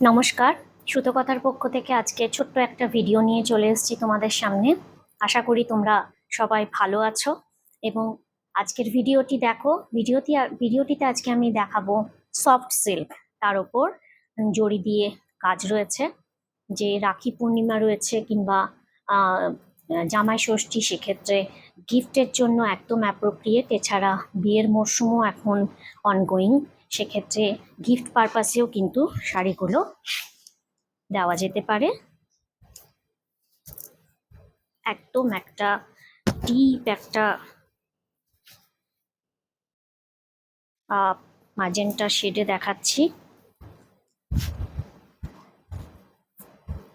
নমস্কার, সুতোকথার পক্ষ থেকে আজকে ছোট্ট একটা ভিডিও নিয়ে চলে এসেছি তোমাদের সামনে। আশা করি তোমরা সবাই ভালো আছো এবং আজকের ভিডিওটি দেখো। ভিডিওটিতে আজকে আমি দেখাবো সফট সিল্ক, তার ওপর জড়ি দিয়ে কাজ রয়েছে। যে রাখি পূর্ণিমা রয়েছে কিংবা জামাই ষষ্ঠী, সেক্ষেত্রে গিফটের জন্য একদম অ্যাপ্রোপ্রিয়েট। এছাড়া বিয়ের মরশুমও এখন অনগোয়িং, সেক্ষেত্রে গিফট পারপাসেও কিন্তু শাড়িগুলো দেওয়া যেতে পারে। একদম একটা ডিপ একটা ম্যাজেন্টা শেডে দেখাচ্ছি।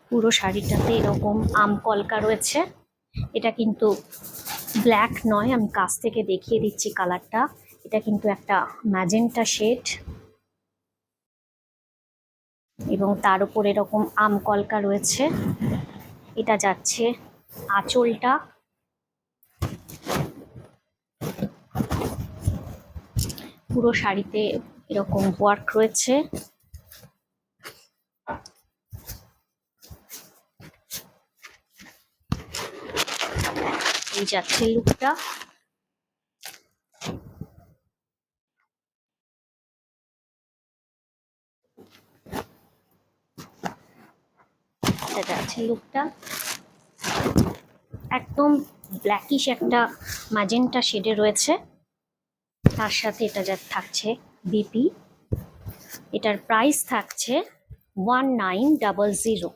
পুরো শাড়িটাতে এরকম আম কলকা রয়েছে। এটা কিন্তু ব্ল্যাক নয়, আমি কাছ থেকে দেখিয়ে দিচ্ছি কালারটা। এটা কিন্তু একটা ম্যাজেন্টা শেড এবং তার উপর এরকম আম কলকা রয়েছে। এটা যাচ্ছে আঁচলটা, পুরো শাড়িতে এরকম ওয়ার্ক রয়েছে। এই যাচ্ছে লুকটা। এটা যাচ্ছে লুকটা, একদম ব্ল্যাকিশ একটা ম্যাজেন্টা শেডে রয়েছে। তার সাথে এটা যা থাকছে বিপি। এটার প্রাইস থাকছে 1900।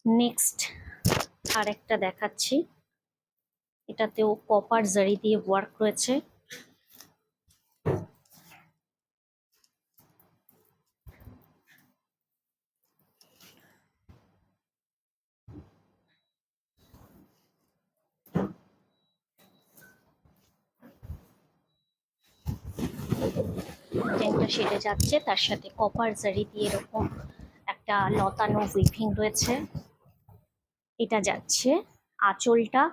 নেক্সট আর একটা দেখাচ্ছি। এটাতেও কপার জারি দিয়ে ওয়ার্ক রয়েছে। ম্যাজেন্টা শেডে যাচ্ছে, তার সাথে কপার জারি দিয়ে এরকম একটা লতানো উইভিং রয়েছে। এটা যাচ্ছে আঁচলটা,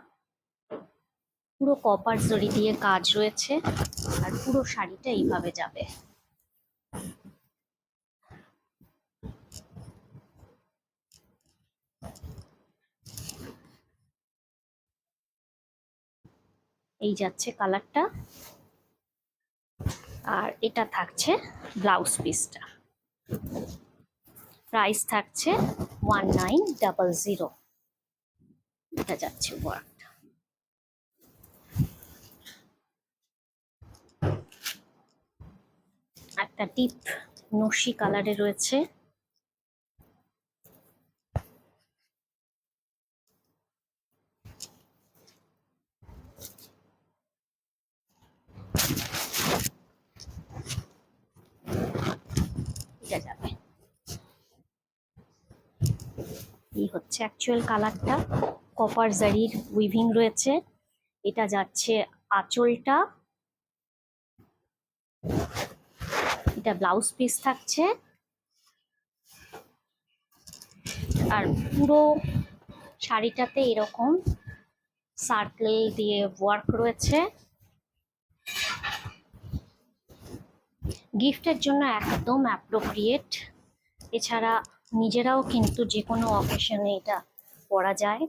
পুরো কপার জরি দিয়ে কাজ রয়েছে আর পুরো শাড়িটা এইভাবে যাবে। এই যাচ্ছে কালারটা। আর এটা থাকছে ব্লাউজ পিসটা। প্রাইস থাকছে 1900। এটা যাচ্ছে ওয়ার্কটা। একটা ডিপ নস্যি কালারে রয়েছে। এটা যাবে। এই হচ্ছে অ্যাকচুয়াল কালারটা। কপার জারির উইভিং রয়েছে। এটা যাচ্ছে আঁচলটা। এটা ব্লাউজ পিস থাকছে। আর পুরো শাড়িটাতে এরকম সার্কেল দিয়ে ওয়ার্ক রয়েছে। গিফটের জন্য একদম অ্যাপ্রোপ্রিয়েট। এছাড়া নিজেরাও কিন্তু যে কোনো অকেশনে এটা পরা যায়।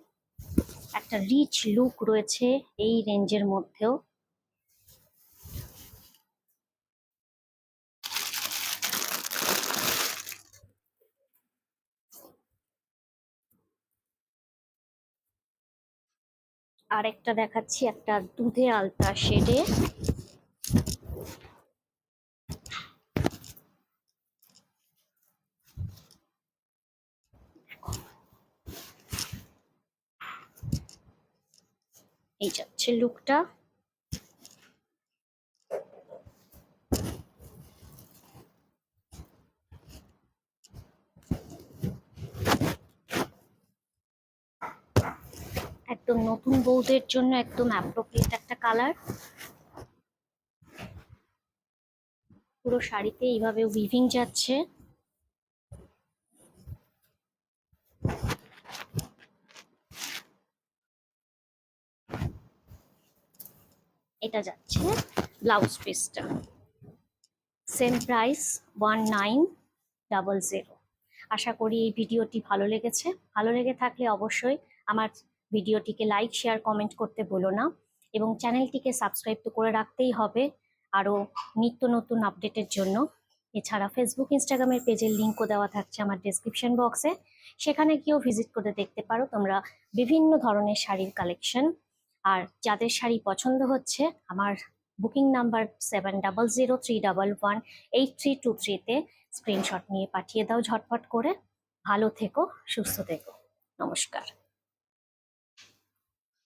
একটা রিচ লুক রয়েছে এই রেঞ্জের মধ্যেও। আরেকটা দেখাচ্ছি একটা দুধে আলতা শেডে। এই যাচ্ছে লুকটা। একদম নতুন বউদের জন্য একদম অ্যাপ্রোপ্রিয়েট একটা কালার। পুরো শাড়িতে এইভাবে উইভিং যাচ্ছে। এটা যাচ্ছে ব্লাউজ পিসটা সেম প্রাইস 1900। আশা করি এই ভিডিওটি ভালো লেগেছে। ভালো লেগে থাকলে অবশ্যই আমার ভিডিওটিকে লাইক শেয়ার কমেন্ট করতে ভুলো না, এবং চ্যানেলটিকে সাবস্ক্রাইব তো করে রাখতেই হবে আরও নিত্য নতুন আপডেটের জন্য। এছাড়া ফেসবুক ইনস্টাগ্রামের পেজের লিঙ্কও দেওয়া থাকছে আমার ডেসক্রিপশন বক্সে, সেখানে গিয়েও ভিজিট করে দেখতে পারো তোমরা বিভিন্ন ধরনের শাড়ির কালেকশন। আর যাদের শাড়ি পছন্দ হচ্ছে, আমার বুকিং নাম্বার 7003118323-তে স্ক্রিনশট নিয়ে পাঠিয়ে দাও ঝটপট করে। ভালো থেকো, সুস্থ থেকো, নমস্কার।